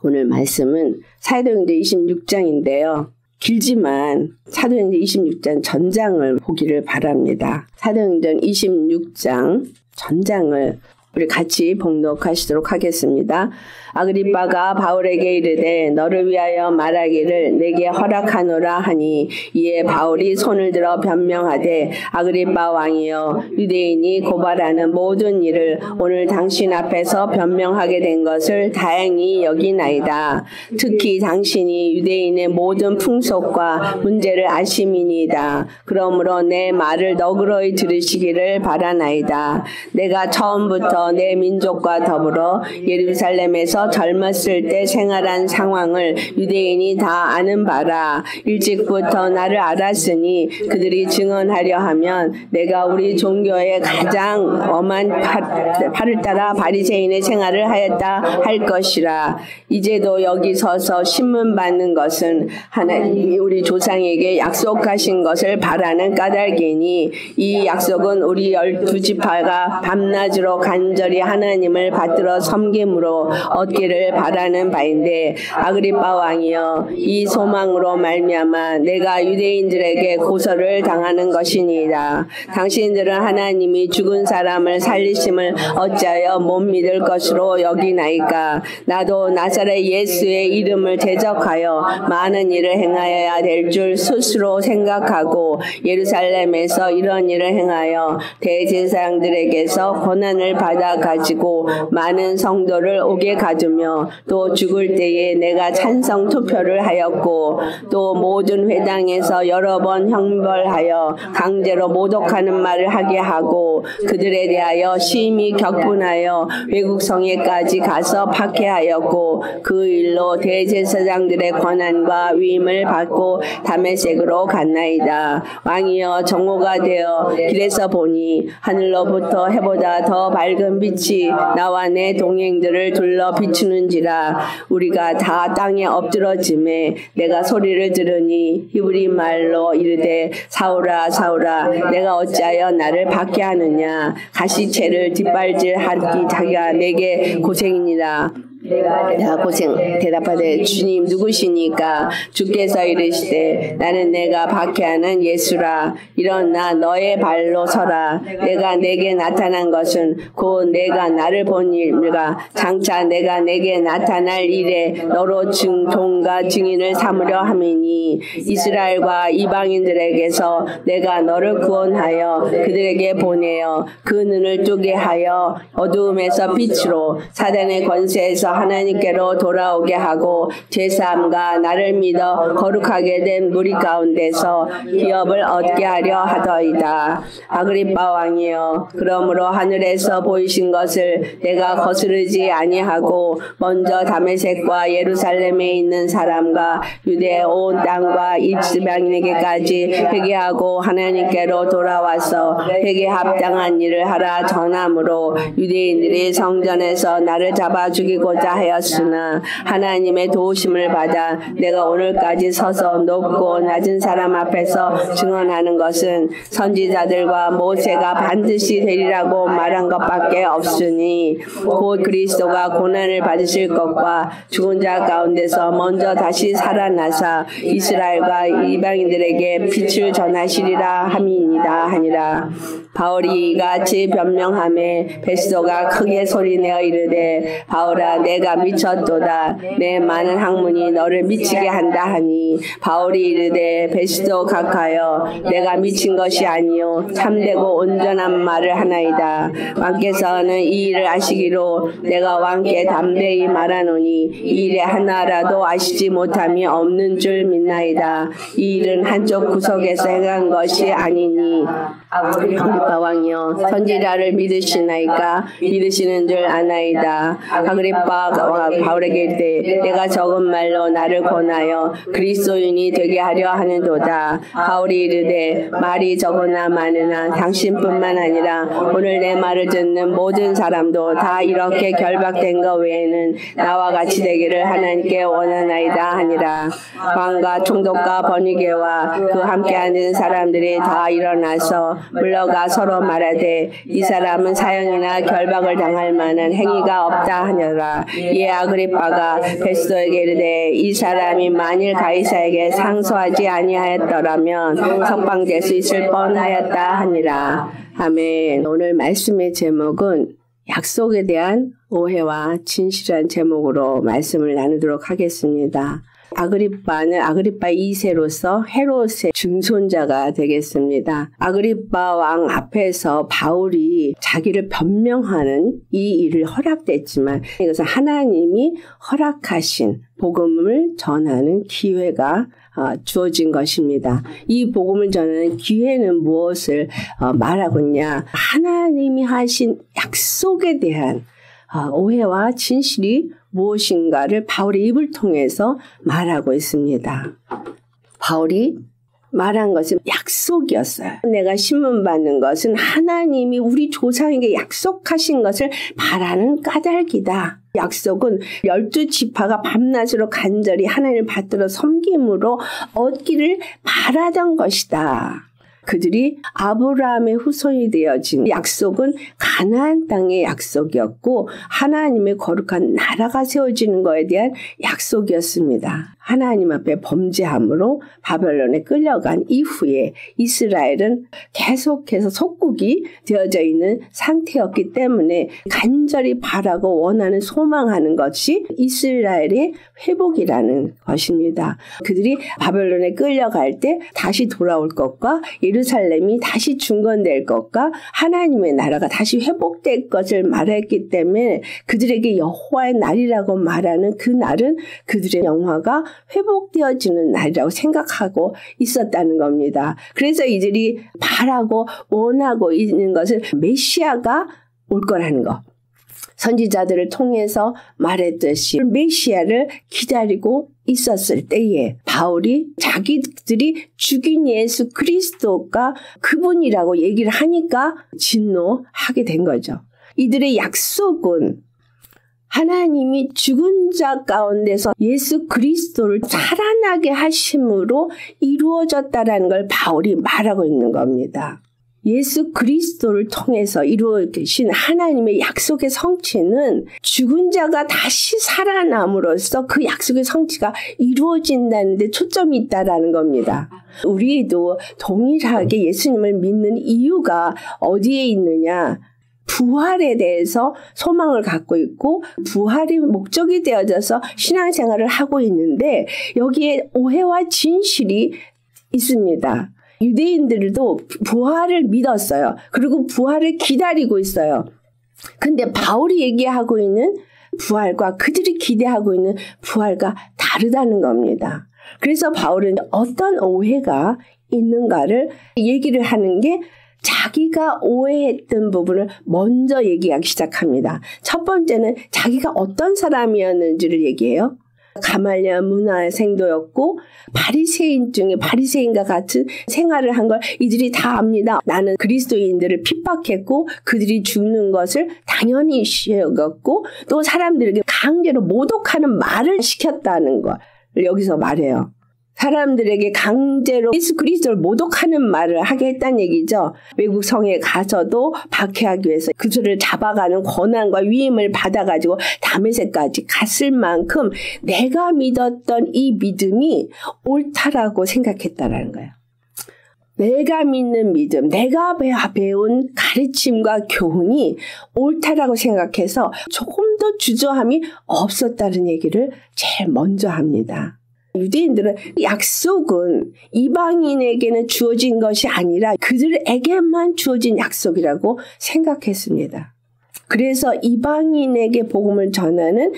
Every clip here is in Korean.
오늘 말씀은 사도행전 26장인데요. 길지만 사도행전 26장 전장을 보기를 바랍니다. 사도행전 26장 전장을 우리 같이 봉독하시도록 하겠습니다. 아그리빠가 바울에게 이르되 너를 위하여 말하기를 내게 허락하노라 하니 이에 바울이 손을 들어 변명하되 아그리빠 왕이여 유대인이 고발하는 모든 일을 오늘 당신 앞에서 변명하게 된 것을 다행히 여기나이다. 특히 당신이 유대인의 모든 풍속과 문제를 아심이니이다. 그러므로 내 말을 너그러이 들으시기를 바라나이다. 내가 처음부터 내 민족과 더불어 예루살렘에서 젊었을 때 생활한 상황을 유대인이 다 아는 바라. 일찍부터 나를 알았으니 그들이 증언하려 하면 내가 우리 종교의 가장 엄한 팔을 따라 바리새인의 생활을 하였다 할 것이라. 이제도 여기 서서 신문 받는 것은 하나님이 우리 조상에게 약속하신 것을 바라는 까닭이니 이 약속은 우리 12지파가 밤낮으로 간절히 하나님을 받들어 섬김으로 얻기를 바라는 바인데 아그리빠 왕이여 이 소망으로 말미암아 내가 유대인들에게 고소를 당하는 것이니이다. 당신들은 하나님이 죽은 사람을 살리심을 어찌하여 못 믿을 것으로 여기나이까. 나도 나사렛 예수의 이름을 대적하여 많은 일을 행하여야 될 줄 스스로 생각하고 예루살렘에서 이런 일을 행하여 대제사장들에게서 권한을 받아 가지고 많은 성도를 옥에 가두며 또 죽을 때에 내가 찬성 투표를 하였고 또 모든 회당에서 여러 번 형벌하여 강제로 모독하는 말을 하게 하고 그들에 대하여 심히 격분하여 외국 성에까지 가서 박해하였고 그 일로 대제사장들의 권한과 위임을 받고 다메섹으로 갔나이다. 왕이여 정오가 되어 길에서 보니 하늘로부터 해보다 더 밝은 빛이 나와 내 동행들을 둘러 비추는지라. 우리가 다 땅에 엎드러짐에 내가 소리를 들으니 히브리 말로 이르되 사울아 사울아 내가 어찌하여 나를 박해하느냐. 가시채를 뒷발질하기 자기가 내게 고생이니라. 내가 고생. 대답하되 주님 누구시니까. 주께서 이르시되 나는 내가 박해하는 예수라. 일어나 너의 발로 서라. 내가 내게 나타난 것은 곧 내가 나를 본 일과 장차 내가 내게 나타날 일에 너로 동과 증인을 삼으려 함이니 이스라엘과 이방인들에게서 내가 너를 구원하여 그들에게 보내어 그 눈을 뜨게 하여 어두움에서 빛으로 사단의 권세에서 하나님께로 돌아오게 하고 제사함과 나를 믿어 거룩하게 된 무리 가운데서 기업을 얻게 하려 하더이다. 아그리빠 왕이여 그러므로 하늘에서 보이신 것을 내가 거스르지 아니하고 먼저 다메섹과 예루살렘에 있는 사람과 유대 온 땅과 이스라엘에게까지 회개하고 하나님께로 돌아와서 회개 합당한 일을 하라 전함으로 유대인들이 성전에서 나를 잡아 죽이고자 하였으나 하나님의 도우심을 받아 내가 오늘까지 서서 높고 낮은 사람 앞에서 증언하는 것은 선지자들과 모세가 반드시 되리라고 말한 것밖에 없으니 곧 그리스도가 고난을 받으실 것과 죽은 자 가운데서 먼저 다시 살아나사 이스라엘과 이방인들에게 빛을 전하시리라 함이니이다 하니라. 바울이 이같이 변명하매 베스도가 크게 소리내어 이르되 바울아 내가 미쳤도다. 내 많은 학문이 너를 미치게 한다 하니 바울이 이르되 베스도 각하여 내가 미친 것이 아니요 참되고 온전한 말을 하나이다. 왕께서는 이 일을 아시기로 내가 왕께 담대히 말하노니 이 일에 하나라도 아시지 못함이 없는 줄 믿나이다. 이 일은 한쪽 구석에서 행한 것이 아니니 아그리빠 왕이여 선지자를 믿으시나이까. 믿으시는 줄 아나이다. 아그리빠 바울에게 이르되 내가 적은 말로 나를 권하여 그리스도인이 되게 하려 하는도다. 바울이 이르되 말이 적으나 많으나 당신뿐만 아니라 오늘 내 말을 듣는 모든 사람도 다 이렇게 결박된 것 외에는 나와 같이 되기를 하나님께 원하나이다 하니라. 왕과 총독과 번이게와 그 함께하는 사람들이 다 일어나서 물러가 서로 말하되 이 사람은 사형이나 결박을 당할 만한 행위가 없다 하니라. 이에 아그리빠가 베스도에게 이르되 이 사람이 만일 가이사에게 상소하지 아니하였더라면 석방될 수 있을 뻔하였다 하니라. 아멘. 오늘 말씀의 제목은 약속에 대한 오해와 진실한 제목으로 말씀을 나누도록 하겠습니다. 아그리빠는 아그리빠 2세로서 헤롯의 증손자가 되겠습니다. 아그리빠 왕 앞에서 바울이 자기를 변명하는 이 일을 허락됐지만 이것은 하나님이 허락하신 복음을 전하는 기회가 주어진 것입니다. 이 복음을 전하는 기회는 무엇을 말하고 있냐? 하나님이 하신 약속에 대한 오해와 진실이 무엇인가를 바울의 입을 통해서 말하고 있습니다. 바울이 말한 것은 약속이었어요. 내가 신문받는 것은 하나님이 우리 조상에게 약속하신 것을 바라는 까닭이다. 약속은 12지파가 밤낮으로 간절히 하나님을 받들어 섬김으로 얻기를 바라던 것이다. 그들이 아브라함의 후손이 되어진 약속은 가나안 땅의 약속이었고 하나님의 거룩한 나라가 세워지는 것에 대한 약속이었습니다. 하나님 앞에 범죄함으로 바벨론에 끌려간 이후에 이스라엘은 계속해서 속국이 되어져 있는 상태였기 때문에 간절히 바라고 원하는 소망하는 것이 이스라엘의 회복이라는 것입니다. 그들이 바벨론에 끌려갈 때 다시 돌아올 것과 예루살렘이 다시 중건될 것과 하나님의 나라가 다시 회복될 것을 말했기 때문에 그들에게 여호와의 날이라고 말하는 그 날은 그들의 영화가 회복되어지는 날이라고 생각하고 있었다는 겁니다. 그래서 이들이 바라고 원하고 있는 것은 메시아가 올 거라는 것. 선지자들을 통해서 말했듯이 메시아를 기다리고 있었을 때에 바울이 자기들이 죽인 예수 그리스도가 그분이라고 얘기를 하니까 진노하게 된 거죠. 이들의 약속은 하나님이 죽은 자 가운데서 예수 그리스도를 살아나게 하심으로 이루어졌다라는 걸 바울이 말하고 있는 겁니다. 예수 그리스도를 통해서 이루어진 하나님의 약속의 성취는 죽은 자가 다시 살아남으로써 그 약속의 성취가 이루어진다는 데 초점이 있다라는 겁니다. 우리도 동일하게 예수님을 믿는 이유가 어디에 있느냐? 부활에 대해서 소망을 갖고 있고 부활이 목적이 되어져서 신앙생활을 하고 있는데 여기에 오해와 진실이 있습니다. 유대인들도 부활을 믿었어요. 그리고 부활을 기다리고 있어요. 근데 바울이 얘기하고 있는 부활과 그들이 기대하고 있는 부활과 다르다는 겁니다. 그래서 바울은 어떤 오해가 있는가를 얘기를 하는 게 자기가 오해했던 부분을 먼저 얘기하기 시작합니다. 첫 번째는 자기가 어떤 사람이었는지를 얘기해요. 가말리엘 문화생도였고 바리새인 중에 바리새인과 같은 생활을 한 걸 이들이 다 압니다. 나는 그리스도인들을 핍박했고 그들이 죽는 것을 당연히 여겼고 또 사람들에게 강제로 모독하는 말을 시켰다는 걸 여기서 말해요. 사람들에게 강제로 예수 그리스도를 모독하는 말을 하게 했다는 얘기죠. 외국 성에 가서도 박해하기 위해서 그들을 잡아가는 권한과 위임을 받아가지고 다메섹까지 갔을 만큼 내가 믿었던 이 믿음이 옳다라고 생각했다라는 거예요. 내가 믿는 믿음, 내가 배운 가르침과 교훈이 옳다라고 생각해서 조금 더 주저함이 없었다는 얘기를 제일 먼저 합니다. 유대인들은 약속은 이방인에게는 주어진 것이 아니라 그들에게만 주어진 약속이라고 생각했습니다. 그래서 이방인에게 복음을 전하는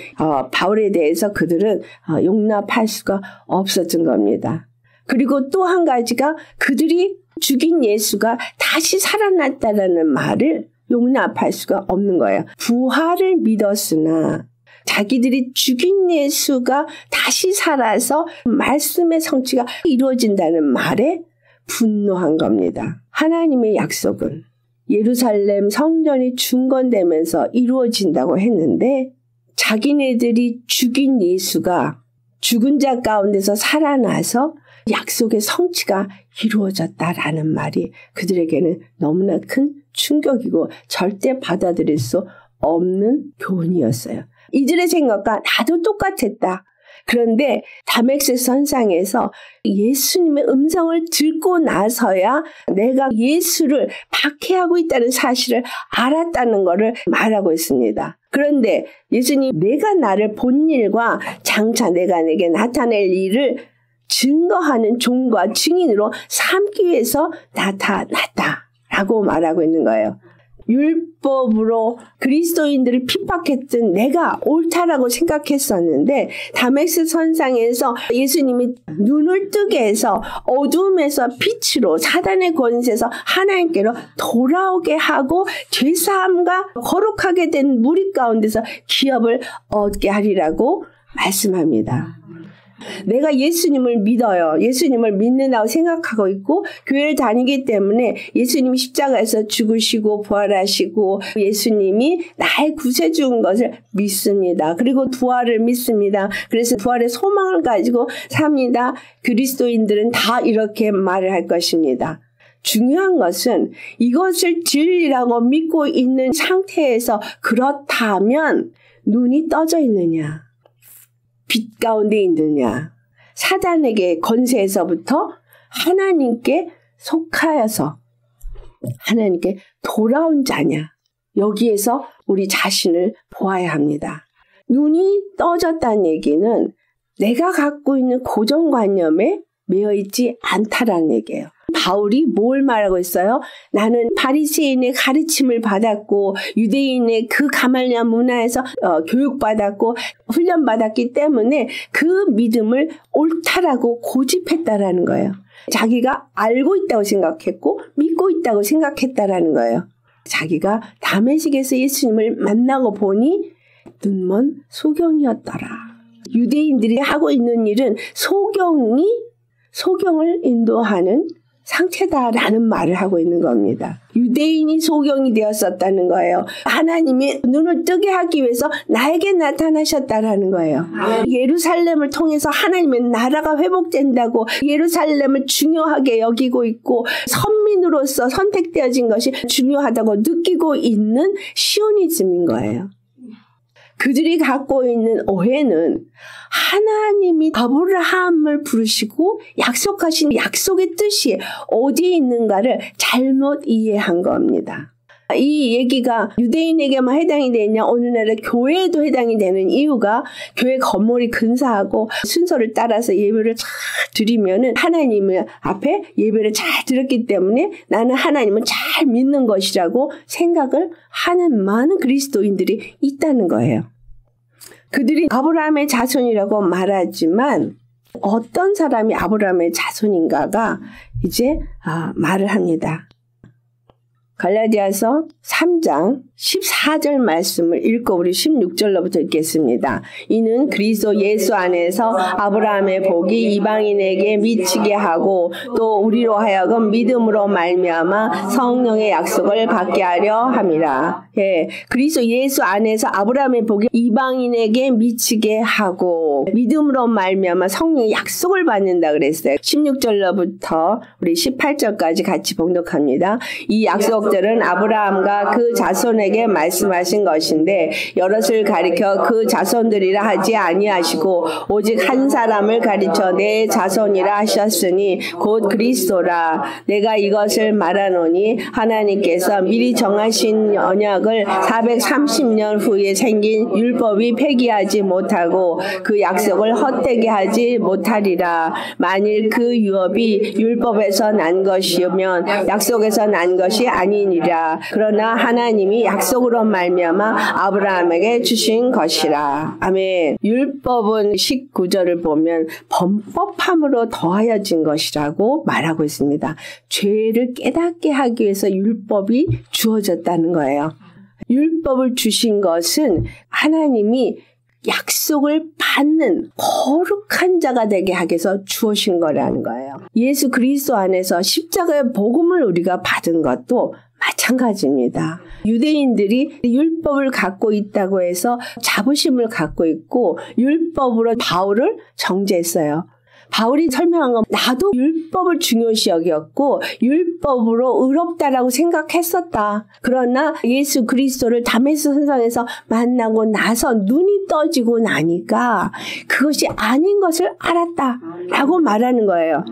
바울에 대해서 그들은 용납할 수가 없었던 겁니다. 그리고 또 한 가지가 그들이 죽인 예수가 다시 살아났다라는 말을 용납할 수가 없는 거예요. 부활을 믿었으나 자기들이 죽인 예수가 다시 살아서 말씀의 성취가 이루어진다는 말에 분노한 겁니다. 하나님의 약속은 예루살렘 성전이 중건되면서 이루어진다고 했는데 자기네들이 죽인 예수가 죽은 자 가운데서 살아나서 약속의 성취가 이루어졌다라는 말이 그들에게는 너무나 큰 충격이고 절대 받아들일 수 없는 교훈이었어요. 이들의 생각과 나도 똑같았다. 그런데 다메섹 선상에서 예수님의 음성을 듣고 나서야 내가 예수를 박해하고 있다는 사실을 알았다는 것을 말하고 있습니다. 그런데 예수님 내가 나를 본 일과 장차 내가 내게 나타낼 일을 증거하는 종과 증인으로 삼기 위해서 나타났다라고 말하고 있는 거예요. 율법으로 그리스도인들을 핍박했던 내가 옳다라고 생각했었는데 다메섹 선상에서 예수님이 눈을 뜨게 해서 어둠에서 빛으로 사단의 권세에서 하나님께로 돌아오게 하고 죄사함과 거룩하게 된 무리 가운데서 기업을 얻게 하리라고 말씀합니다. 내가 예수님을 믿어요. 예수님을 믿는다고 생각하고 있고 교회를 다니기 때문에 예수님이 십자가에서 죽으시고 부활하시고 예수님이 나의 구세 주인 것을 믿습니다. 그리고 부활을 믿습니다. 그래서 부활의 소망을 가지고 삽니다. 그리스도인들은 다 이렇게 말을 할 것입니다. 중요한 것은 이것을 진리라고 믿고 있는 상태에서 그렇다면 눈이 떠져 있느냐, 빛 가운데 있느냐, 사단에게 권세에서부터 하나님께 속하여서 하나님께 돌아온 자냐, 여기에서 우리 자신을 보아야 합니다. 눈이 떠졌다는 얘기는 내가 갖고 있는 고정관념에 매여 있지 않다라는 얘기예요. 바울이 뭘 말하고 있어요? 나는 바리새인의 가르침을 받았고 유대인의 그 가말리아 문화에서 교육받았고 훈련받았기 때문에 그 믿음을 옳다라고 고집했다라는 거예요. 자기가 알고 있다고 생각했고 믿고 있다고 생각했다라는 거예요. 자기가 다메섹에서 예수님을 만나고 보니 눈먼 소경이었더라. 유대인들이 하고 있는 일은 소경을 인도하는 상태다라는 말을 하고 있는 겁니다. 유대인이 소경이 되었었다는 거예요. 하나님이 눈을 뜨게 하기 위해서 나에게 나타나셨다라는 거예요. 예루살렘을 통해서 하나님의 나라가 회복된다고 예루살렘을 중요하게 여기고 있고 선민으로서 선택되어진 것이 중요하다고 느끼고 있는 시오니즘인 거예요. 그들이 갖고 있는 오해는 하나님이 아브라함을 부르시고 약속하신 약속의 뜻이 어디에 있는가를 잘못 이해한 겁니다. 이 얘기가 유대인에게만 해당이 되냐, 오늘날의 교회에도 해당이 되는 이유가 교회 건물이 근사하고 순서를 따라서 예배를 잘 드리면은 하나님 앞에 예배를 잘 드렸기 때문에 나는 하나님을 잘 믿는 것이라고 생각을 하는 많은 그리스도인들이 있다는 거예요. 그들이 아브라함의 자손이라고 말하지만 어떤 사람이 아브라함의 자손인가가 이제 말을 합니다. 갈라디아서 3장 14절 말씀을 읽고 우리 16절로부터 읽겠습니다. 이는 그리스도 예수 안에서 아브라함의 복이 이방인에게 미치게 하고 또 우리로 하여금 믿음으로 말미암아 성령의 약속을 받게 하려 함이라. 예, 그리스도 예수 안에서 아브라함의 복이 이방인에게 미치게 하고 믿음으로 말미암아 성령의 약속을 받는다 그랬어요. 16절로부터 우리 18절까지 같이 봉독합니다. 이 약속들은 아브라함과 그 자손에게 말씀하신 것인데 여럿을 가리켜 그 자손들이라 하지 아니하시고 오직 한 사람을 가리쳐 내 자손이라 하셨으니 곧 그리스도라. 내가 이것을 말하노니 하나님께서 미리 정하신 언약을 430년 후에 생긴 율법이 폐기하지 못하고 그 약속을 헛되게 하지 못하리라. 만일 그 유업이 율법에서 난 것이면 약속에서 난 것이 아니니라. 그러나 하나님이 약속으로 말미암아 아브라함에게 주신 것이라. 아멘. 율법은 19절을 보면 범법함으로 더하여진 것이라고 말하고 있습니다. 죄를 깨닫게 하기 위해서 율법이 주어졌다는 거예요. 율법을 주신 것은 하나님이 약속을 받는 거룩한 자가 되게 하기 위해서 주어진 거라는 거예요. 예수 그리스도 안에서 십자가의 복음을 우리가 받은 것도 마찬가지입니다. 유대인들이 율법을 갖고 있다고 해서 자부심을 갖고 있고 율법으로 바울을 정죄했어요. 바울이 설명한 건 나도 율법을 중요시 여겼고 율법으로 의롭다라고 생각했었다. 그러나 예수 그리스도를 다메섹 선상에서 만나고 나서 눈이 떠지고 나니까 그것이 아닌 것을 알았다라고 말하는 거예요.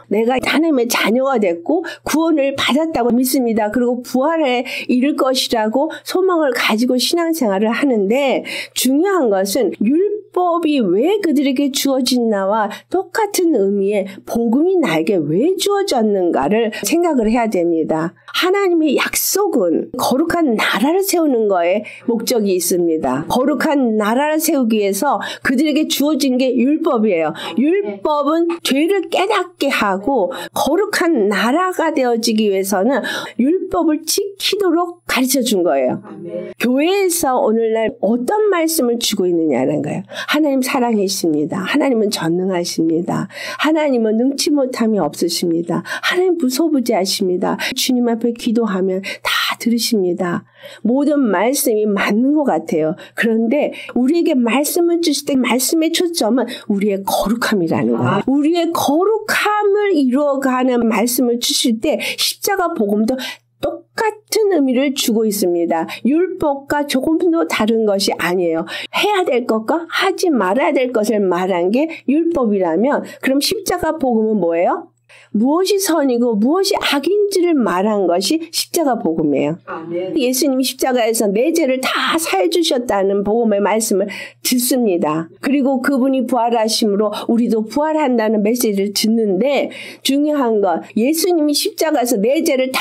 내가 하나님의 자녀가 됐고 구원을 받았다고 믿습니다. 그리고 부활에 이를 것이라고 소망을 가지고 신앙생활을 하는데 중요한 것은 율법이 왜 그들에게 주어진 나와 똑같은 의미의 복음이 나에게 왜 주어졌는가를 생각을 해야 됩니다. 하나님의 약속은 거룩한 나라를 세우는 거에 목적이 있습니다. 거룩한 나라를 세우기 위해서 그들에게 주어진 게 율법이에요. 율법은 죄를 깨닫게 하고 거룩한 나라가 되어지기 위해서는 율법을 지키도록 가르쳐 준 거예요. 교회에서 오늘날 어떤 말씀을 주고 있느냐는 거예요. 하나님 사랑이십니다. 하나님은 전능하십니다. 하나님은 능치 못함이 없으십니다. 하나님 무소부지하십니다. 주님 앞에 기도하면 다 들으십니다. 모든 말씀이 맞는 것 같아요. 그런데 우리에게 말씀을 주실 때 말씀의 초점은 우리의 거룩함이라는 거예요. 우리의 거룩함을 이루어가는 말씀을 주실 때 십자가 복음도 똑같은 의미를 주고 있습니다. 율법과 조금도 다른 것이 아니에요. 해야 될 것과 하지 말아야 될 것을 말한 게 율법이라면 그럼 십자가 복음은 뭐예요? 무엇이 선이고 무엇이 악인지를 말한 것이 십자가 복음이에요. 예수님이 십자가에서 내 죄를 다 사해 주셨다는 복음의 말씀을 듣습니다. 그리고 그분이 부활하심으로 우리도 부활한다는 메시지를 듣는데 중요한 건 예수님이 십자가에서 내 죄를 다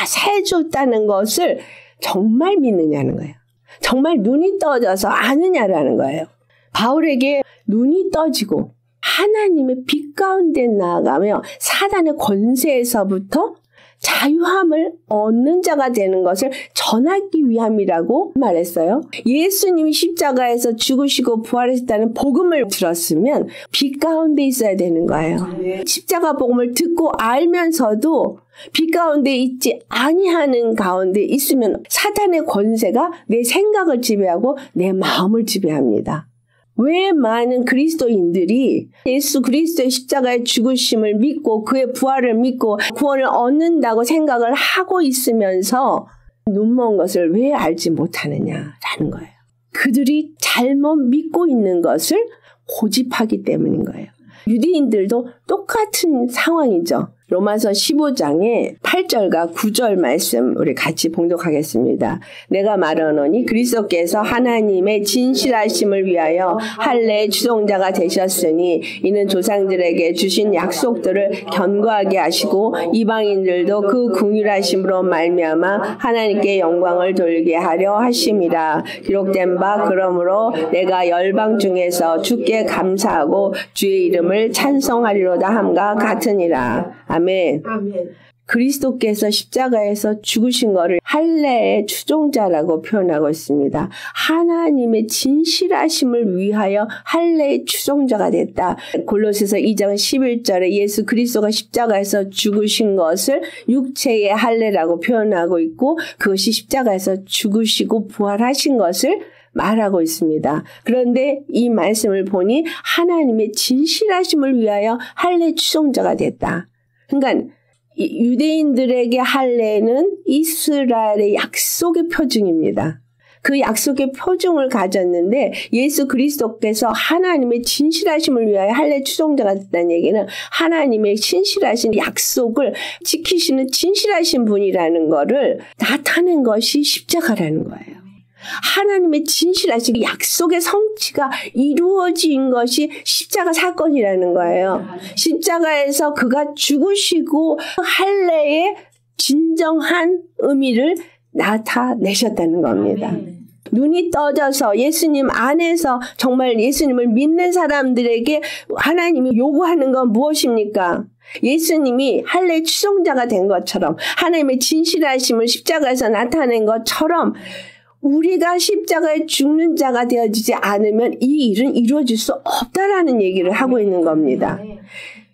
사해 줬다는 것을 정말 믿느냐는 거예요. 정말 눈이 떠져서 아느냐라는 거예요. 바울에게 눈이 떠지고 하나님의 빛 가운데 나아가며 사단의 권세에서부터 자유함을 얻는 자가 되는 것을 전하기 위함이라고 말했어요. 예수님이 십자가에서 죽으시고 부활하셨다는 복음을 들었으면 빛 가운데 있어야 되는 거예요. 십자가 복음을 듣고 알면서도 빛 가운데 있지 아니하는 가운데 있으면 사단의 권세가 내 생각을 지배하고 내 마음을 지배합니다. 왜 많은 그리스도인들이 예수 그리스도의 십자가의 죽으심을 믿고 그의 부활을 믿고 구원을 얻는다고 생각을 하고 있으면서 눈먼 것을 왜 알지 못하느냐라는 거예요. 그들이 잘못 믿고 있는 것을 고집하기 때문인 거예요. 유대인들도 똑같은 상황이죠. 로마서 15장의 8절과 9절 말씀 우리 같이 봉독하겠습니다. 내가 말하노니 그리스도께서 하나님의 진실하심을 위하여 할례의 주동자가 되셨으니 이는 조상들에게 주신 약속들을 견고하게 하시고 이방인들도 그 긍휼하심으로 말미암아 하나님께 영광을 돌리게 하려 하심이라. 기록된 바 그러므로 내가 열방 중에서 주께 감사하고 주의 이름을 찬송하리로다 함과 같으니라. 아멘. 그리스도께서 십자가에서 죽으신 것을 할례의 추종자라고 표현하고 있습니다. 하나님의 진실하심을 위하여 할례의 추종자가 됐다. 골로새서 2장 11절에 예수 그리스도가 십자가에서 죽으신 것을 육체의 할례라고 표현하고 있고 그것이 십자가에서 죽으시고 부활하신 것을 말하고 있습니다. 그런데 이 말씀을 보니 하나님의 진실하심을 위하여 할례 추종자가 됐다. 그러니까 유대인들에게 할례는 이스라엘의 약속의 표징입니다. 그 약속의 표징을 가졌는데 예수 그리스도께서 하나님의 진실하심을 위하여 할례 추종자가 됐다는 얘기는 하나님의 진실하신 약속을 지키시는 진실하신 분이라는 것을 나타낸 것이 십자가라는 거예요. 하나님의 진실하신 약속의 성취가 이루어진 것이 십자가 사건이라는 거예요. 십자가에서 그가 죽으시고 할례의 진정한 의미를 나타내셨다는 겁니다. 눈이 떠져서 예수님 안에서 정말 예수님을 믿는 사람들에게 하나님이 요구하는 건 무엇입니까? 예수님이 할례 추종자가 된 것처럼 하나님의 진실하심을 십자가에서 나타낸 것처럼 우리가 십자가에 죽는 자가 되어지지 않으면 이 일은 이루어질 수 없다라는 얘기를 하고 있는 겁니다.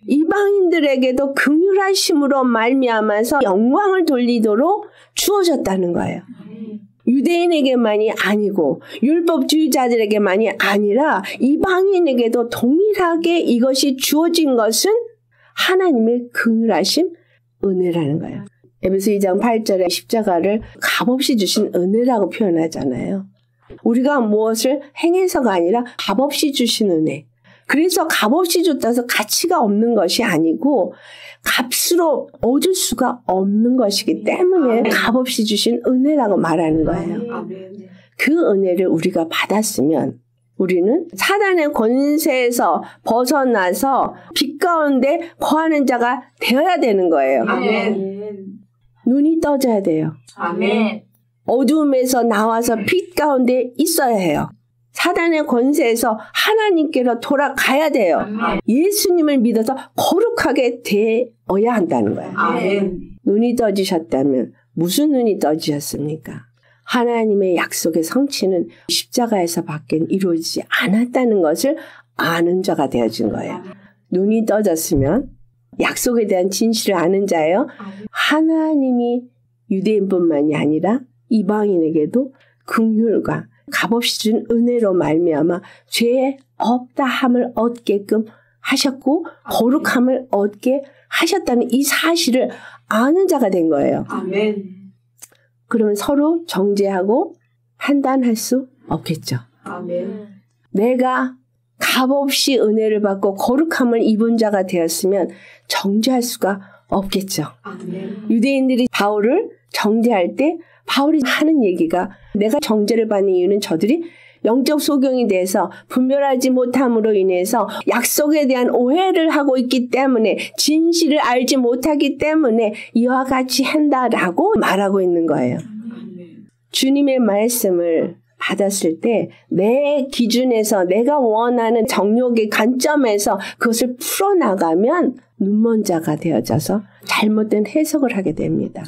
이방인들에게도 긍휼하심으로 말미암아서 영광을 돌리도록 주어졌다는 거예요. 유대인에게만이 아니고 율법주의자들에게만이 아니라 이방인에게도 동일하게 이것이 주어진 것은 하나님의 긍휼하심, 은혜라는 거예요. 에베소 2장 8절에 십자가를 값없이 주신 은혜라고 표현하잖아요. 우리가 무엇을 행해서가 아니라 값없이 주신 은혜. 그래서 값없이 줬다 해서 가치가 없는 것이 아니고 값으로 얻을 수가 없는 것이기 때문에 값없이 주신 은혜라고 말하는 거예요. 그 은혜를 우리가 받았으면 우리는 사단의 권세에서 벗어나서 빛 가운데 거하는 자가 되어야 되는 거예요. 눈이 떠져야 돼요. 어두움에서 나와서 빛 가운데 있어야 해요. 사단의 권세에서 하나님께로 돌아가야 돼요. 예수님을 믿어서 거룩하게 되어야 한다는 거예요. 눈이 떠지셨다면 무슨 눈이 떠지셨습니까? 하나님의 약속의 성취는 십자가에서 밖엔 이루어지지 않았다는 것을 아는 자가 되어진 거예요. 눈이 떠졌으면 약속에 대한 진실을 아는 자예요. 하나님이 유대인뿐만이 아니라 이방인에게도 긍휼과 값없이 준 은혜로 말미암아 죄의 없다함을 얻게끔 하셨고 거룩함을 얻게 하셨다는 이 사실을 아는 자가 된 거예요. 그러면 서로 정죄하고 판단할 수 없겠죠. 내가 값없이 은혜를 받고 거룩함을 입은 자가 되었으면 정죄할 수가 없겠죠. 유대인들이 바울을 정죄할 때 바울이 하는 얘기가 내가 정죄를 받는 이유는 저들이 영적 소경이 돼서 분별하지 못함으로 인해서 약속에 대한 오해를 하고 있기 때문에 진실을 알지 못하기 때문에 이와 같이 한다라고 말하고 있는 거예요. 주님의 말씀을 받았을 때 내 기준에서 내가 원하는 정욕의 관점에서 그것을 풀어나가면 눈먼 자가 되어져서 잘못된 해석을 하게 됩니다.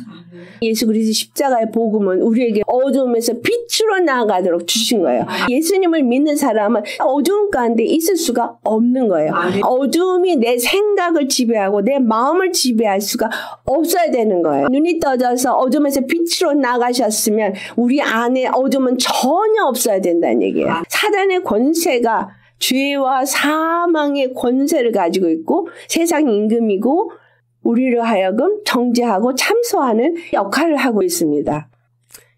예수 그리스도 십자가의 복음은 우리에게 어두움에서 빛으로 나아가도록 주신 거예요. 예수님을 믿는 사람은 어두움 가운데 있을 수가 없는 거예요. 어두움이 내 생각을 지배하고 내 마음을 지배할 수가 없어야 되는 거예요. 눈이 떠져서 어둠에서 빛으로 나가셨으면 우리 안에 어둠은 전혀 없어야 된다는 얘기예요. 사단의 권세가 죄와 사망의 권세를 가지고 있고 세상 임금이고 우리를 하여금 정죄하고 참소하는 역할을 하고 있습니다.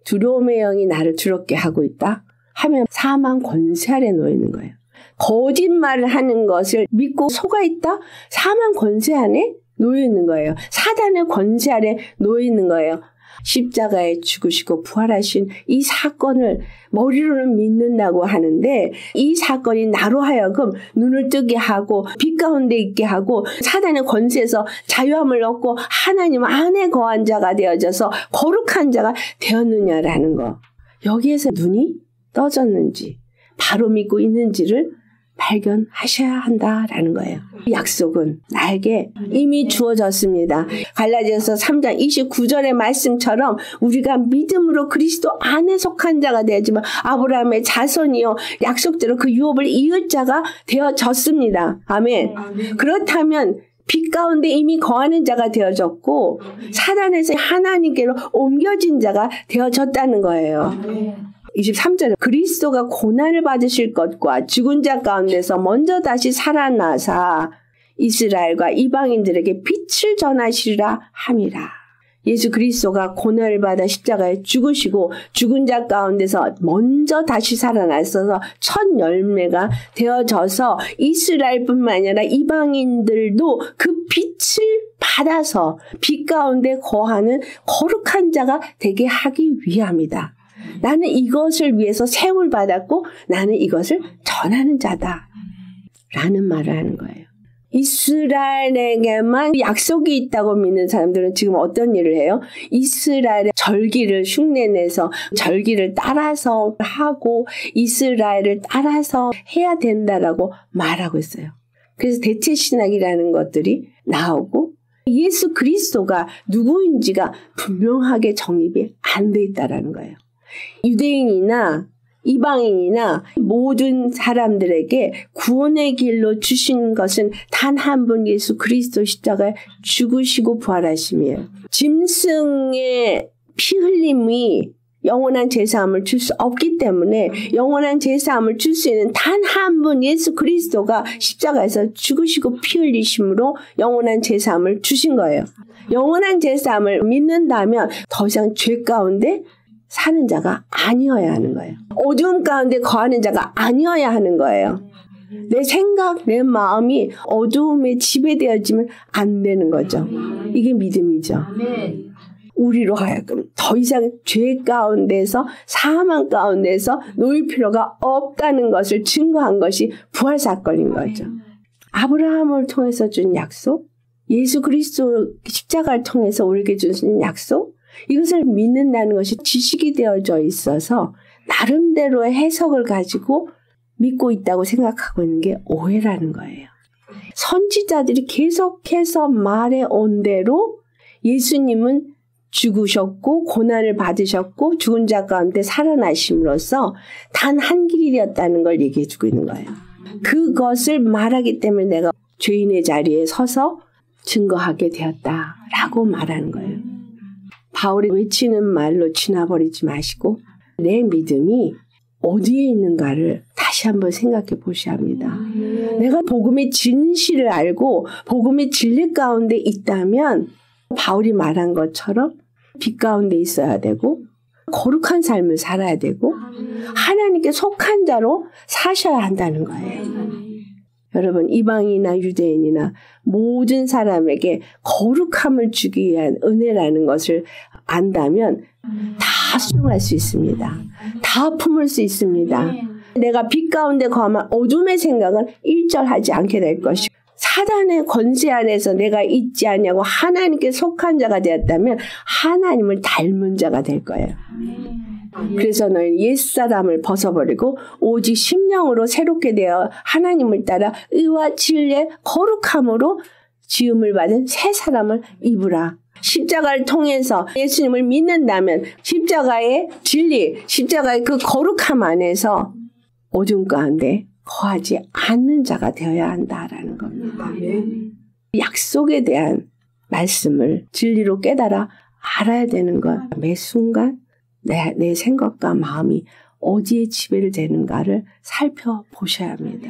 두려움의 영이 나를 두렵게 하고 있다 하면 사망 권세 아래 놓여 있는 거예요. 거짓말을 하는 것을 믿고 속아 있다? 사망 권세 안에 놓여 있는 거예요. 사단의 권세 아래 놓여 있는 거예요. 십자가에 죽으시고 부활하신 이 사건을 머리로는 믿는다고 하는데 이 사건이 나로 하여금 눈을 뜨게 하고 빛 가운데 있게 하고 사단의 권세에서 자유함을 얻고 하나님 안에 거한 자가 되어져서 거룩한 자가 되었느냐라는 거. 여기에서 눈이 떠졌는지 바로 믿고 있는지를 발견하셔야 한다라는 거예요. 약속은 나에게 이미 주어졌습니다. 갈라디아서 3장 29절의 말씀처럼 우리가 믿음으로 그리스도 안에 속한 자가 되었지만 아브라함의 자손이요 약속대로 그 유업을 이을 자가 되어졌습니다. 아멘. 그렇다면 빛 가운데 이미 거하는 자가 되어졌고 사단에서 하나님께로 옮겨진 자가 되어졌다는 거예요. 23절에 그리스도가 고난을 받으실 것과 죽은 자 가운데서 먼저 다시 살아나사 이스라엘과 이방인들에게 빛을 전하시리라 함이라. 예수 그리스도가 고난을 받아 십자가에 죽으시고 죽은 자 가운데서 먼저 다시 살아나셔서 첫 열매가 되어져서 이스라엘뿐만 아니라 이방인들도 그 빛을 받아서 빛 가운데 거하는 거룩한 자가 되게 하기 위함이다. 나는 이것을 위해서 세움을 받았고 나는 이것을 전하는 자다 라는 말을 하는 거예요. 이스라엘에게만 약속이 있다고 믿는 사람들은 지금 어떤 일을 해요? 이스라엘의 절기를 흉내내서 절기를 따라서 하고 이스라엘을 따라서 해야 된다라고 말하고 있어요. 그래서 대체신학이라는 것들이 나오고 예수 그리스도가 누구인지가 분명하게 정립이 안 돼 있다라는 거예요. 유대인이나 이방인이나 모든 사람들에게 구원의 길로 주신 것은 단 한 분 예수 그리스도 십자가에 죽으시고 부활하심이에요. 짐승의 피 흘림이 영원한 제사함을 줄 수 없기 때문에 영원한 제사함을 줄 수 있는 단 한 분 예수 그리스도가 십자가에서 죽으시고 피 흘리심으로 영원한 제사함을 주신 거예요. 영원한 제사함을 믿는다면 더 이상 죄 가운데 사는 자가 아니어야 하는 거예요. 어두움 가운데 거하는 자가 아니어야 하는 거예요. 내 생각, 내 마음이 어두움에 지배되어지면 안 되는 거죠. 이게 믿음이죠. 우리로 하여금 더 이상 죄 가운데서 사망 가운데서 놓일 필요가 없다는 것을 증거한 것이 부활 사건인 거죠. 아브라함을 통해서 준 약속, 예수 그리스도 십자가를 통해서 우리에게 주신 약속, 이것을 믿는다는 것이 지식이 되어져 있어서 나름대로의 해석을 가지고 믿고 있다고 생각하고 있는 게 오해라는 거예요. 선지자들이 계속해서 말해온 대로 예수님은 죽으셨고 고난을 받으셨고 죽은 자 가운데 살아나심으로써 단 한 길이 되었다는 걸 얘기해 주고 있는 거예요. 그것을 말하기 때문에 내가 죄인의 자리에 서서 증거하게 되었다라고 말하는 거예요. 바울이 외치는 말로 지나버리지 마시고 내 믿음이 어디에 있는가를 다시 한번 생각해 보셔야 합니다. 내가 복음의 진실을 알고 복음의 진리 가운데 있다면 바울이 말한 것처럼 빛 가운데 있어야 되고 거룩한 삶을 살아야 되고 하나님께 속한 자로 사셔야 한다는 거예요. 여러분 이방인이나 유대인이나 모든 사람에게 거룩함을 주기 위한 은혜라는 것을 안다면 다 수용할 수 있습니다. 다 품을 수 있습니다. 내가 빛 가운데 거하면 어둠의 생각은 일절하지 않게 될 것이고 사단의 권세 안에서 내가 있지 않냐고 하나님께 속한 자가 되었다면 하나님을 닮은 자가 될 거예요. 그래서 너희는 옛사람을 벗어버리고 오직 심령으로 새롭게 되어 하나님을 따라 의와 진리의 거룩함으로 지음을 받은 새 사람을 입으라. 십자가를 통해서 예수님을 믿는다면 십자가의 진리, 십자가의 그 거룩함 안에서 어둠 가운데 거하지 않는 자가 되어야 한다라는 겁니다. 약속에 대한 말씀을 진리로 깨달아 알아야 되는 것. 매 순간 내 생각과 마음이 어디에 지배를 되는가를 살펴보셔야 합니다.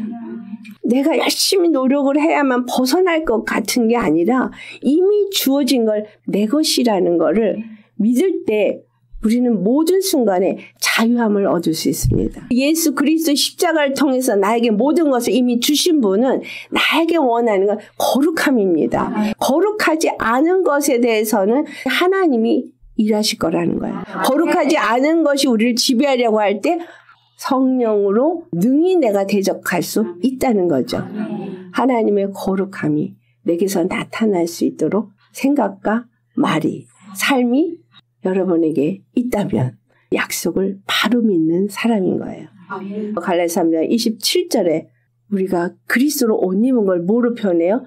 내가 열심히 노력을 해야만 벗어날 것 같은 게 아니라 이미 주어진 걸 내 것이라는 거를 믿을 때 우리는 모든 순간에 자유함을 얻을 수 있습니다. 예수 그리스도 십자가를 통해서 나에게 모든 것을 이미 주신 분은 나에게 원하는 건 거룩함입니다. 거룩하지 않은 것에 대해서는 하나님이 일하실 거라는 거예요. 거룩하지 않은 것이 우리를 지배하려고 할 때 성령으로 능히 내가 대적할 수 있다는 거죠. 하나님의 거룩함이 내게서 나타날 수 있도록 생각과 말이, 삶이 여러분에게 있다면 약속을 바로 믿는 사람인 거예요. 갈라디아서 3장 27절에 우리가 그리스도로 옷 입은 걸 뭐로 표현해요?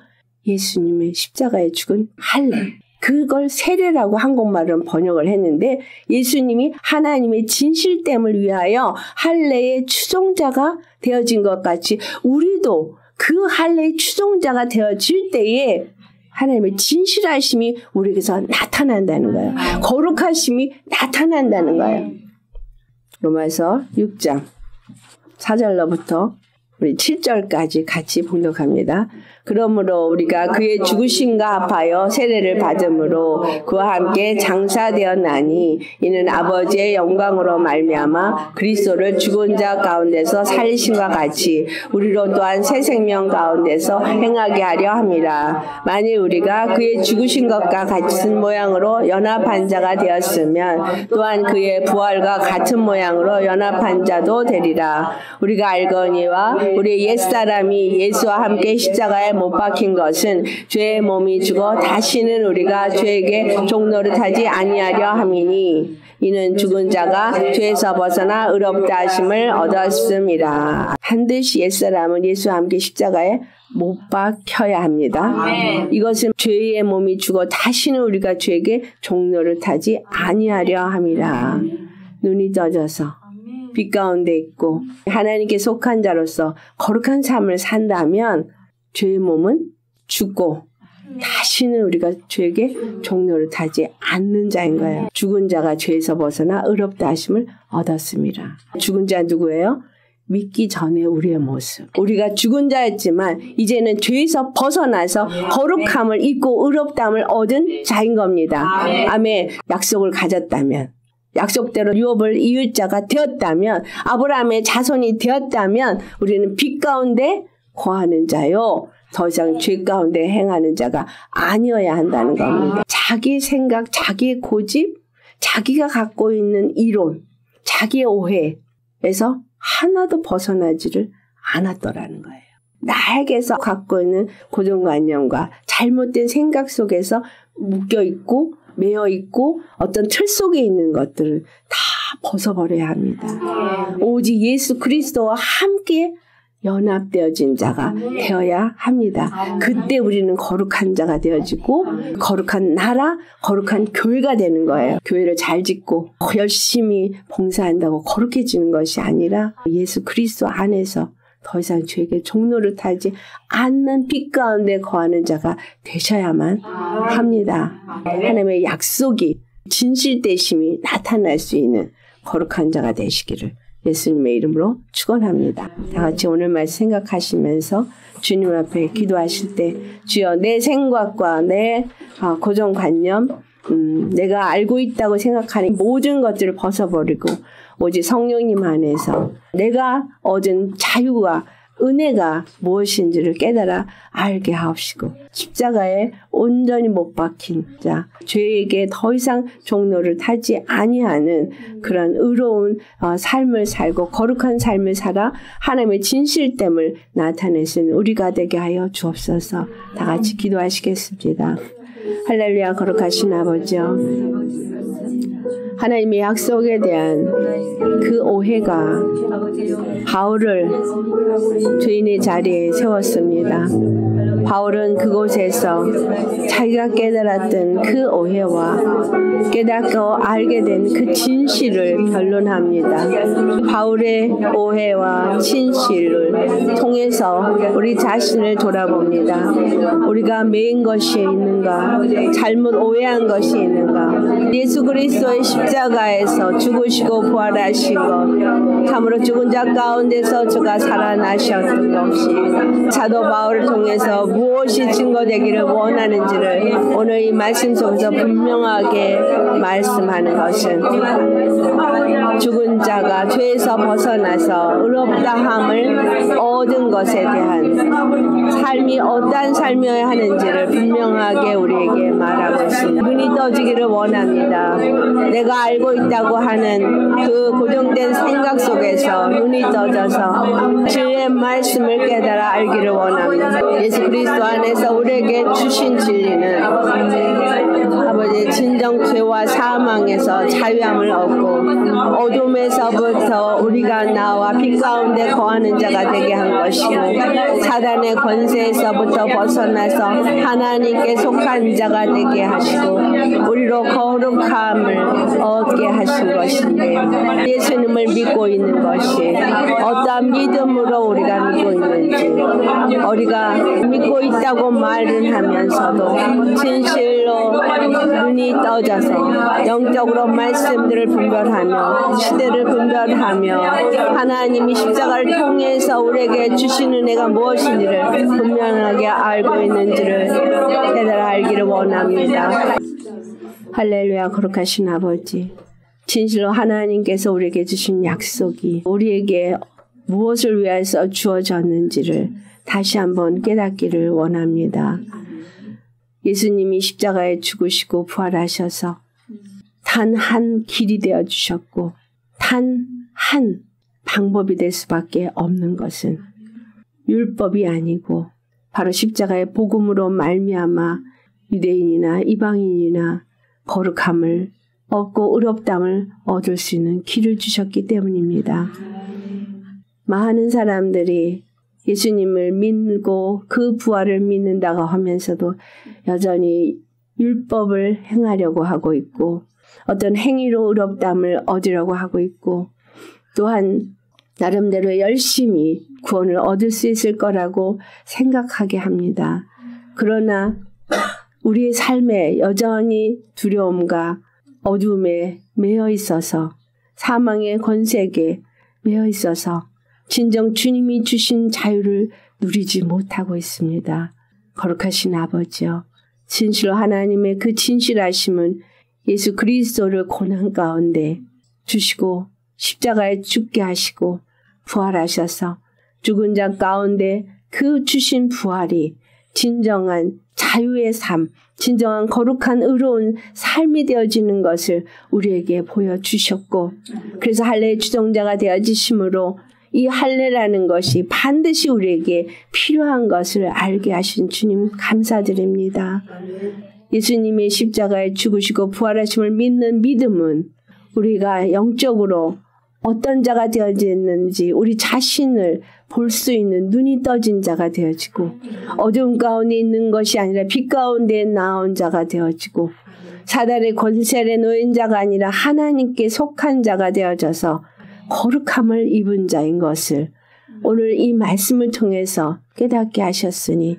예수님의 십자가에 죽은 할례. 그걸 세례라고 한국말은 번역을 했는데 예수님이 하나님의 진실됨을 위하여 할례의 추종자가 되어진 것 같이 우리도 그 할례의 추종자가 되어질 때에 하나님의 진실하심이 우리에게서 나타난다는 거예요. 거룩하심이 나타난다는 거예요. 로마서 6장 4절로부터 우리 7절까지 같이 봉독합니다. 그러므로 우리가 그의 죽으심과 합하여 세례를 받음으로 그와 함께 장사되었나니 이는 아버지의 영광으로 말미암아 그리스도를 죽은 자 가운데서 살리심과 같이 우리로 또한 새 생명 가운데서 행하게 하려 함이라. 만일 우리가 그의 죽으신 것과 같은 모양으로 연합한 자가 되었으면 또한 그의 부활과 같은 모양으로 연합한 자도 되리라. 우리가 알거니와 우리 옛사람이 예수와 함께 십자가에 못 박힌 것은 죄의 몸이 죽어 다시는 우리가 죄에게 종노릇하지 아니하려 함이니 이는 죽은 자가 죄에서 벗어나 의롭다 하심을 얻었음이라. 반드시 옛사람은 예수와 함께 십자가에 못 박혀야 합니다. 이것은 죄의 몸이 죽어 다시는 우리가 죄에게 종노릇하지 아니하려 함이라. 눈이 떠져서 빛 가운데 있고 하나님께 속한 자로서 거룩한 삶을 산다면 죄의 몸은 죽고 다시는 우리가 죄에게 종로를 타지 않는 자인 거예요. 죽은 자가 죄에서 벗어나 의롭다 하심을 얻었습니다. 죽은 자 누구예요? 믿기 전에 우리의 모습. 우리가 죽은 자였지만 이제는 죄에서 벗어나서 거룩함을 입고 의롭다함을 얻은 자인 겁니다. 아멘. 약속을 가졌다면, 약속대로 유업을 이을 자가 되었다면, 아브라함의 자손이 되었다면 우리는 빛 가운데 거하는 자요. 더 이상 죄 가운데 행하는 자가 아니어야 한다는 겁니다. 자기 생각, 자기의 고집, 자기가 갖고 있는 이론, 자기의 오해에서 하나도 벗어나지를 않았더라는 거예요. 나에게서 갖고 있는 고정관념과 잘못된 생각 속에서 묶여있고 매여있고 어떤 틀 속에 있는 것들을 다 벗어버려야 합니다. 오직 예수 그리스도와 함께 연합되어진 자가 되어야 합니다. 그때 우리는 거룩한 자가 되어지고 거룩한 나라, 거룩한 교회가 되는 거예요. 교회를 잘 짓고 열심히 봉사한다고 거룩해지는 것이 아니라 예수 그리스도 안에서 더 이상 죄에게 종로를 타지 않는 빛 가운데 거하는 자가 되셔야만 합니다. 하나님의 약속이 진실되심이 나타날 수 있는 거룩한 자가 되시기를 예수님의 이름으로 축원합니다. 다 같이 오늘 말씀 생각하시면서 주님 앞에 기도하실 때 주여 내 생각과 내 고정관념 내가 알고 있다고 생각하는 모든 것들을 벗어버리고 오직 성령님 안에서 내가 얻은 자유와 은혜가 무엇인지를 깨달아 알게 하옵시고 십자가에 온전히 못 박힌 자 죄에게 더 이상 종로를 타지 아니하는 그런 의로운 삶을 살고 거룩한 삶을 살아 하나님의 진실됨을 나타내신 우리가 되게 하여 주옵소서. 다 같이 기도하시겠습니다. 할렐루야. 거룩하신 아버지여, 하나님의 약속에 대한 그 오해가 바울을 죄인의 자리에 세웠습니다. 바울은 그곳에서 자기가 깨달았던 그 오해와 깨닫고 알게 된 그 진실을 변론합니다. 바울의 오해와 진실을 통해서 우리 자신을 돌아봅니다. 우리가 매인 것이 있는가, 잘못 오해한 것이 있는가, 예수 그리스도의 십자가에서 죽으시고 부활하신 것, 참으로 죽은 자 가운데서 주가 살아나셨던 것이 사도 바울을 통해서 무엇이 증거되기를 원하는지를 오늘 이 말씀 속에서 분명하게 말씀하는 것은 죽은 자가 죄에서 벗어나서 의롭다함을 얻은 것에 대한 삶이 어떠한 삶이어야 하는지를 분명하게 우리에게 말하고 있습니다. 눈이 떠지기를 원합니다. 내가 알고 있다고 하는 그 고정된 생각 속에서 눈이 떠져서 주의 말씀을 깨달아 알기를 원합니다. 예수 그리스도 안에서 우리에게 주신 진리는 아버지 진정 죄와 사망에서 자유함을 얻고 어둠에서부터 우리가 나와 빛 가운데 거하는 자가 되게 한 것이고 사단의 권세에서부터 벗어나서 하나님께 속한 자가 되게 하시고 우리로 거룩함을 얻게 하신 것인데 예수님을 믿고 있는 것이 어떠한 믿음으로 우리가 믿고 있는지 우리가 믿고 있다고 말은 하면서도 진실로 눈이 떠져서 영적으로 말씀들을 분별하며 시대를 분별하며 하나님이 십자가를 통해서 우리에게 주시는 은혜가 무엇인지를 분명하게 알고 있는지를 깨달아 알기를 원합니다. 할렐루야. 거룩하신 아버지, 진실로 하나님께서 우리에게 주신 약속이 우리에게 무엇을 위해서 주어졌는지를 다시 한번 깨닫기를 원합니다. 예수님이 십자가에 죽으시고 부활하셔서 단 한 길이 되어주셨고 단 한 방법이 될 수밖에 없는 것은 율법이 아니고 바로 십자가의 복음으로 말미암아 유대인이나 이방인이나 거룩함을 얻고 의롭다함을 얻을 수 있는 길을 주셨기 때문입니다. 많은 사람들이 예수님을 믿고 그 부활을 믿는다고 하면서도 여전히 율법을 행하려고 하고 있고 어떤 행위로 의롭다함을 얻으려고 하고 있고 또한 나름대로 열심히 구원을 얻을 수 있을 거라고 생각하게 합니다. 그러나 우리의 삶에 여전히 두려움과 어둠에 매여 있어서 사망의 권세에 매여 있어서 진정 주님이 주신 자유를 누리지 못하고 있습니다. 거룩하신 아버지여, 진실로 하나님의 그 진실하심은 예수 그리스도를 고난 가운데 주시고 십자가에 죽게 하시고 부활하셔서 죽은 자 가운데 그 주신 부활이 진정한 자유의 삶, 진정한 거룩한 의로운 삶이 되어지는 것을 우리에게 보여주셨고, 그래서 할례의 주동자가 되어지심으로 이 할례라는 것이 반드시 우리에게 필요한 것을 알게 하신 주님 감사드립니다. 예수님의 십자가에 죽으시고 부활하심을 믿는 믿음은 우리가 영적으로 어떤 자가 되어지는지 우리 자신을 볼 수 있는 눈이 떠진 자가 되어지고, 어두운 가운데 있는 것이 아니라 빛 가운데 나온 자가 되어지고, 사단의 권세에 놓인 자가 아니라 하나님께 속한 자가 되어져서 거룩함을 입은 자인 것을 오늘 이 말씀을 통해서 깨닫게 하셨으니,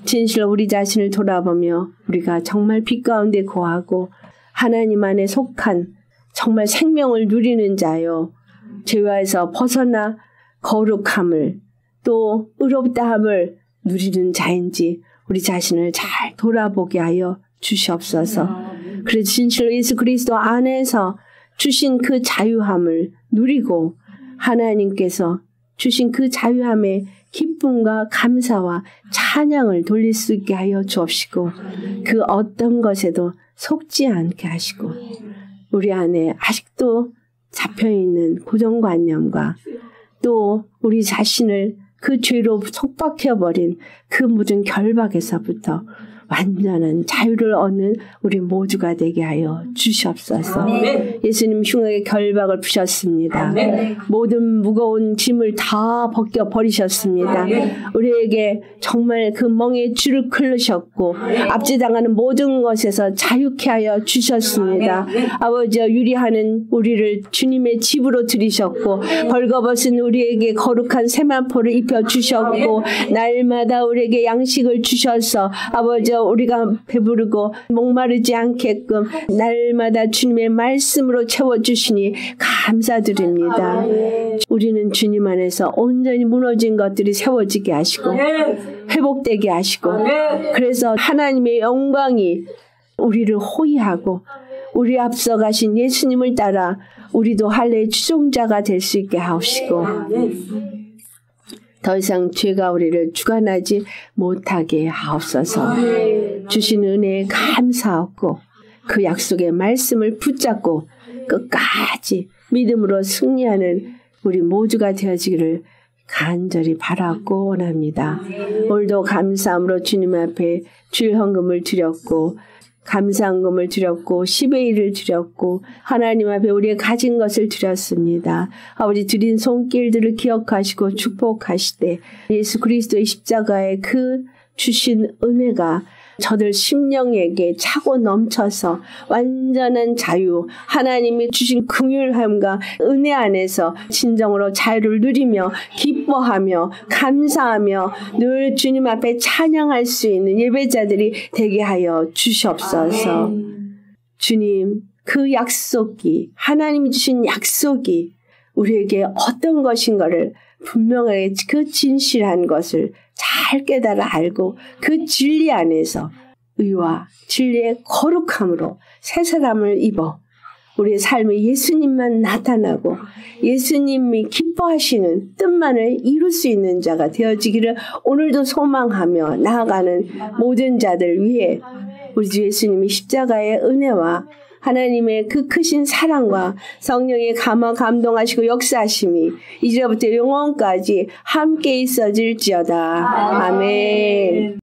진실로 우리 자신을 돌아보며 우리가 정말 빛 가운데 거하고 하나님 안에 속한 정말 생명을 누리는 자요, 죄와에서 벗어나 거룩함을 또 의롭다함을 누리는 자인지 우리 자신을 잘 돌아보게 하여 주시옵소서. 그래서 진실로 예수 그리스도 안에서 주신 그 자유함을 누리고 하나님께서 주신 그 자유함의 기쁨과 감사와 찬양을 돌릴 수 있게 하여 주옵시고, 그 어떤 것에도 속지 않게 하시고, 우리 안에 아직도 잡혀있는 고정관념과 또 우리 자신을 그 죄로 속박해버린 그 모든 결박에서부터 완전한 자유를 얻는 우리 모두가 되게 하여 주시옵소서. 아멘. 예수님 흉악의 결박을 푸셨습니다. 아멘. 모든 무거운 짐을 다 벗겨버리셨습니다. 아멘. 우리에게 정말 그 멍에 줄을 끌으셨고 압제당하는 모든 것에서 자유케 하여 주셨습니다. 아멘. 아버지여, 유리하는 우리를 주님의 집으로 들이셨고 벌거벗은 우리에게 거룩한 세마포를 입혀주셨고 날마다 우리에게 양식을 주셔서 아버지여, 우리가 배부르고 목마르지 않게끔 날마다 주님의 말씀으로 채워주시니 감사드립니다. 우리는 주님 안에서 온전히 무너진 것들이 세워지게 하시고 회복되게 하시고, 그래서 하나님의 영광이 우리를 호위하고 우리 앞서 가신 예수님을 따라 우리도 할례의 추종자가 될 수 있게 하옵시고, 더 이상 죄가 우리를 주관하지 못하게 하옵소서. 주신 은혜에 감사하고 그 약속의 말씀을 붙잡고 끝까지 믿음으로 승리하는 우리 모두가 되어지기를 간절히 바라고 원합니다. 오늘도 감사함으로 주님 앞에 주일 헌금을 드렸고 감사헌금을 드렸고 10의 1을 드렸고 하나님 앞에 우리의 가진 것을 드렸습니다. 아버지, 드린 손길들을 기억하시고 축복하시되 예수 그리스도의 십자가의 그 주신 은혜가 저들 심령에게 차고 넘쳐서 완전한 자유, 하나님이 주신 긍휼함과 은혜 안에서 진정으로 자유를 누리며 기뻐하며 감사하며 늘 주님 앞에 찬양할 수 있는 예배자들이 되게 하여 주시옵소서. 주님, 그 약속이, 하나님이 주신 약속이 우리에게 어떤 것인가를 분명하게 그 진실한 것을 잘 깨달아 알고 그 진리 안에서 의와 진리의 거룩함으로 새 사람을 입어 우리의 삶에 예수님만 나타나고 예수님이 기뻐하시는 뜻만을 이룰 수 있는 자가 되어지기를 오늘도 소망하며 나아가는 모든 자들 위해 우리 주 예수님의 십자가의 은혜와 하나님의 그 크신 사랑과 성령의 감화 감동하시고 역사하심이 이제부터 영원까지 함께 있어질지어다. 아멘.